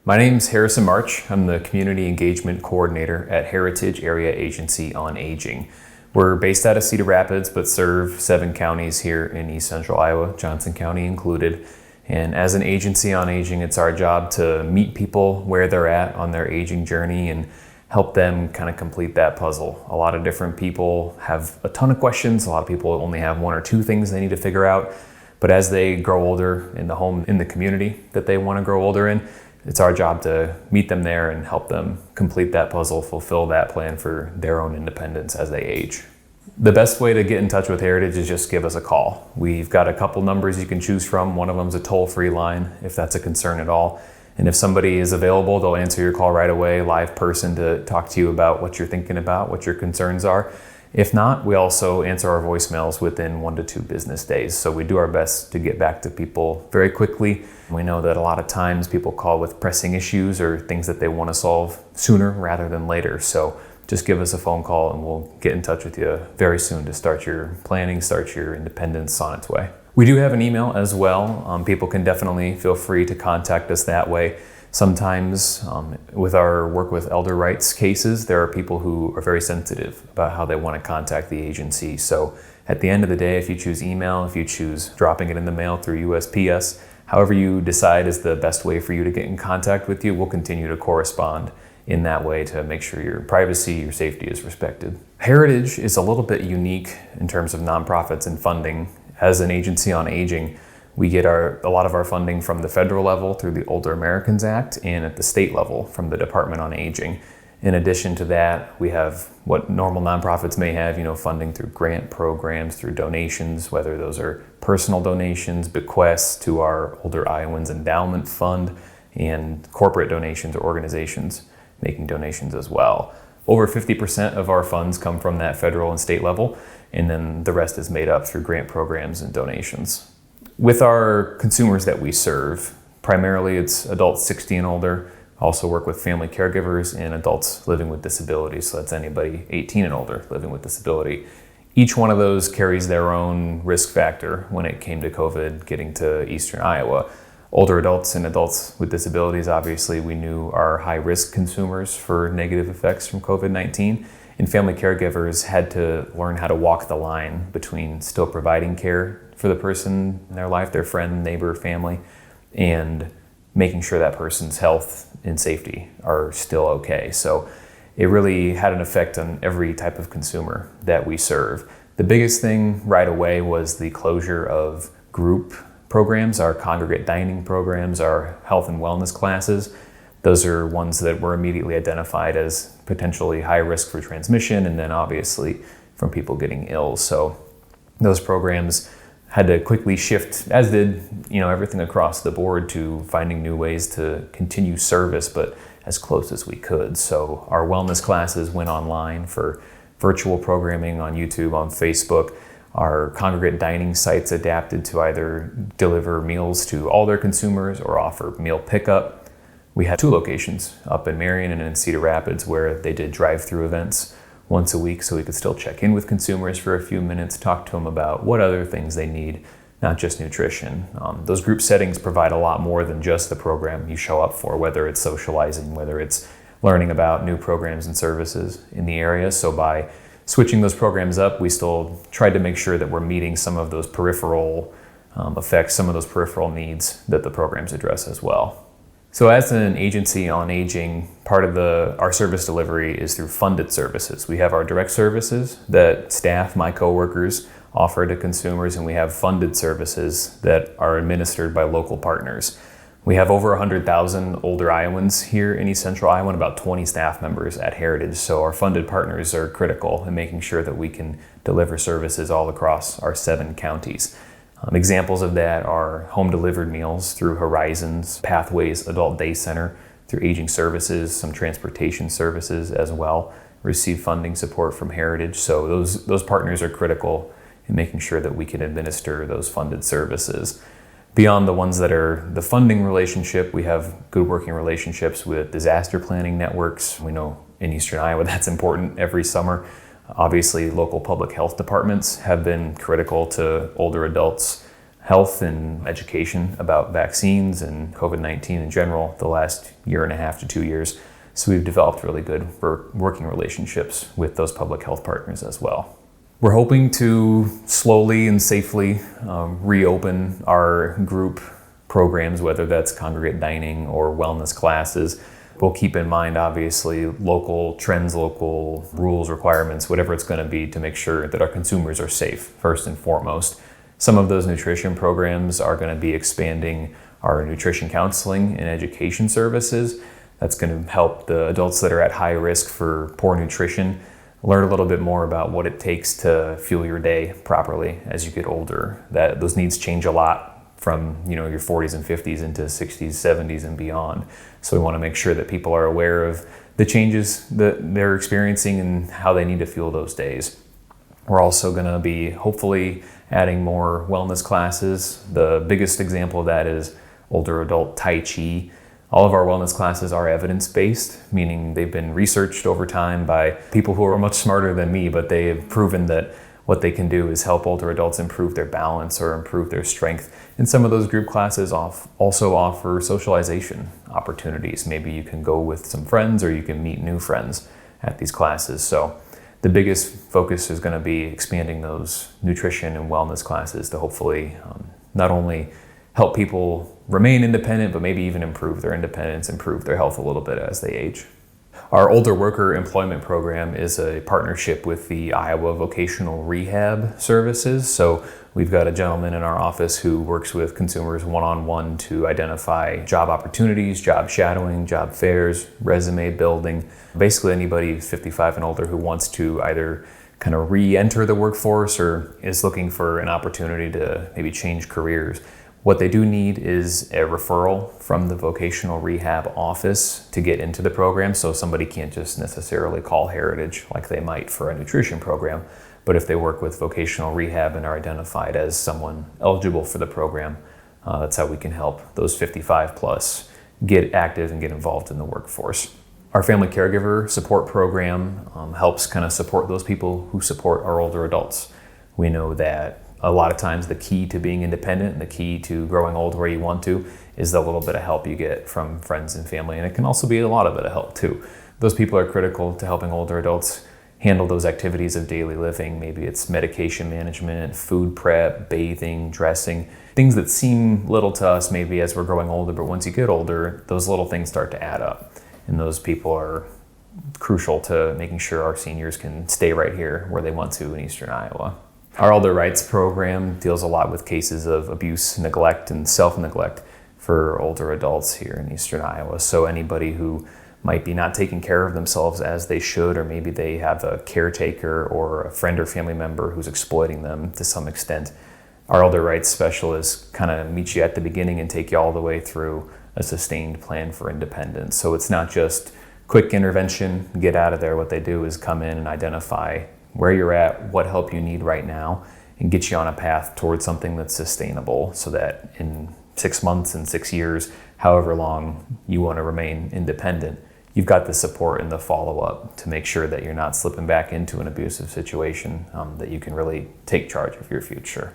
My name's Harrison March. I'm the Community Engagement Coordinator at Heritage Area Agency on Aging. We're based out of Cedar Rapids, but serve 7 counties here in East Central Iowa, Johnson County included. And as an agency on aging, it's our job to meet people where they're at on their aging journey and help them kind of complete that puzzle. A lot of different people have a ton of questions. A lot of people only have 1 or 2 things they need to figure out. But as they grow older in the home, in the community that they want to grow older in, it's our job to meet them there and help them complete that puzzle, fulfill that plan for their own independence as they age. The best way to get in touch with Heritage is just give us a call. We've got a couple numbers you can choose from. One of them is a toll-free line if that's a concern at all. And if somebody is available, they'll answer your call right away, live person to talk to you about what you're thinking about, what your concerns are. If not, we also answer our voicemails within 1 to 2 business days. So we do our best to get back to people very quickly. We know that a lot of times people call with pressing issues or things that they want to solve sooner rather than later. So just give us a phone call and we'll get in touch with you very soon to start your planning, start your independence on its way. We do have an email as well. People can definitely feel free to contact us that way. Sometimes with our work with elder rights cases, there are people who are very sensitive about how they want to contact the agency. So at the end of the day, if you choose email, if you choose dropping it in the mail through USPS, however you decide is the best way for you to get in contact with you, we'll continue to correspond in that way to make sure your privacy, your safety is respected. Heritage is a little bit unique in terms of nonprofits and funding. As an agency on aging, we get a lot of our funding from the federal level through the Older Americans Act and at the state level from the Department on Aging. In addition to that, we have what normal nonprofits may have, funding through grant programs, through donations, whether those are personal donations, bequests to our Older Iowans Endowment Fund, and corporate donations or organizations making donations as well. Over 50% of our funds come from that federal and state level, and then the rest is made up through grant programs and donations. With our consumers that we serve, primarily it's adults 60 and older. Also work with family caregivers and adults living with disabilities. So that's anybody 18 and older living with disability. Each one of those carries their own risk factor when it came to COVID getting to Eastern Iowa. Older adults and adults with disabilities, obviously, we knew are high-risk consumers for negative effects from COVID-19. And family caregivers had to learn how to walk the line between still providing care for the person in their life, their friend, neighbor, family, and making sure that person's health and safety are still okay. So it really had an effect on every type of consumer that we serve. The biggest thing right away was the closure of group programs, our congregate dining programs, our health and wellness classes. Those are ones that were immediately identified as potentially high risk for transmission and then obviously from people getting ill. So those programs had to quickly shift, as did everything across the board, to finding new ways to continue service, but as close as we could. So our wellness classes went online for virtual programming on YouTube, on Facebook. Our congregate dining sites adapted to either deliver meals to all their consumers or offer meal pickup. We had 2 locations up in Marion and in Cedar Rapids where they did drive-through events once a week so we could still check in with consumers for a few minutes, talk to them about what other things they need, not just nutrition. Those group settings provide a lot more than just the program you show up for, whether it's socializing, whether it's learning about new programs and services in the area. So by switching those programs up, we still tried to make sure that we're meeting some of those peripheral effects, some of those peripheral needs that the programs address as well. So as an agency on aging, part of our service delivery is through funded services. We have our direct services that staff, my coworkers, offer to consumers, and we have funded services that are administered by local partners. We have over 100,000 older Iowans here in East Central Iowa and about 20 staff members at Heritage. So our funded partners are critical in making sure that we can deliver services all across our 7 counties. Examples of that are home delivered meals through Horizons, Pathways Adult Day Center, through Aging Services, some transportation services as well, receive funding support from Heritage. So those partners are critical in making sure that we can administer those funded services. Beyond the ones that are the funding relationship, we have good working relationships with disaster planning networks. We know in Eastern Iowa that's important every summer. Obviously, local public health departments have been critical to older adults health and education about vaccines and COVID-19 in general the last year and a half to 2 years. So we've developed really good working relationships with those public health partners as well. We're hoping to slowly and safely reopen our group programs, whether that's congregate dining or wellness classes. We'll keep in mind, obviously, local trends, local rules, requirements, whatever it's going to be, to make sure that our consumers are safe, first and foremost. Some of those nutrition programs are going to be expanding our nutrition counseling and education services. That's going to help the adults that are at high risk for poor nutrition learn a little bit more about what it takes to fuel your day properly as you get older. That those needs change a lot from your 40s and 50s into 60s, 70s, and beyond. So we want to make sure that people are aware of the changes that they're experiencing and how they need to fuel those days. We're also going to be hopefully adding more wellness classes. The biggest example of that is older adult Tai Chi. All of our wellness classes are evidence-based, meaning they've been researched over time by people who are much smarter than me, but they have proven that what they can do is help older adults improve their balance or improve their strength. And some of those group classes also offer socialization opportunities. Maybe you can go with some friends or you can meet new friends at these classes. So the biggest focus is going to be expanding those nutrition and wellness classes to hopefully not only help people remain independent, but maybe even improve their independence, improve their health a little bit as they age. Our older worker employment program is a partnership with the Iowa Vocational Rehab Services. So we've got a gentleman in our office who works with consumers one-on-one to identify job opportunities, job shadowing, job fairs, resume building. Basically anybody 55 and older who wants to either kind of re-enter the workforce or is looking for an opportunity to maybe change careers. What they do need is a referral from the vocational rehab office to get into the program, so somebody can't just necessarily call Heritage like they might for a nutrition program. But if they work with vocational rehab and are identified as someone eligible for the program, that's how we can help those 55 plus get active and get involved in the workforce. Our family caregiver support program helps kind of support those people who support our older adults. We know that a lot of times the key to being independent and the key to growing old where you want to is the little bit of help you get from friends and family. And it can also be a lot of bit of help too. Those people are critical to helping older adults handle those activities of daily living. Maybe it's medication management, food prep, bathing, dressing, things that seem little to us maybe as we're growing older, but once you get older, those little things start to add up. And those people are crucial to making sure our seniors can stay right here where they want to in Eastern Iowa. Our Elder Rights program deals a lot with cases of abuse, neglect, and self-neglect for older adults here in Eastern Iowa. So anybody who might be not taking care of themselves as they should, or maybe they have a caretaker or a friend or family member who's exploiting them to some extent, our Elder Rights specialists kind of meet you at the beginning and take you all the way through a sustained plan for independence. So it's not just quick intervention, get out of there. What they do is come in and identify where you're at, what help you need right now, and get you on a path towards something that's sustainable so that in 6 months and 6 years, however long you want to remain independent, you've got the support and the follow-up to make sure that you're not slipping back into an abusive situation, that you can really take charge of your future.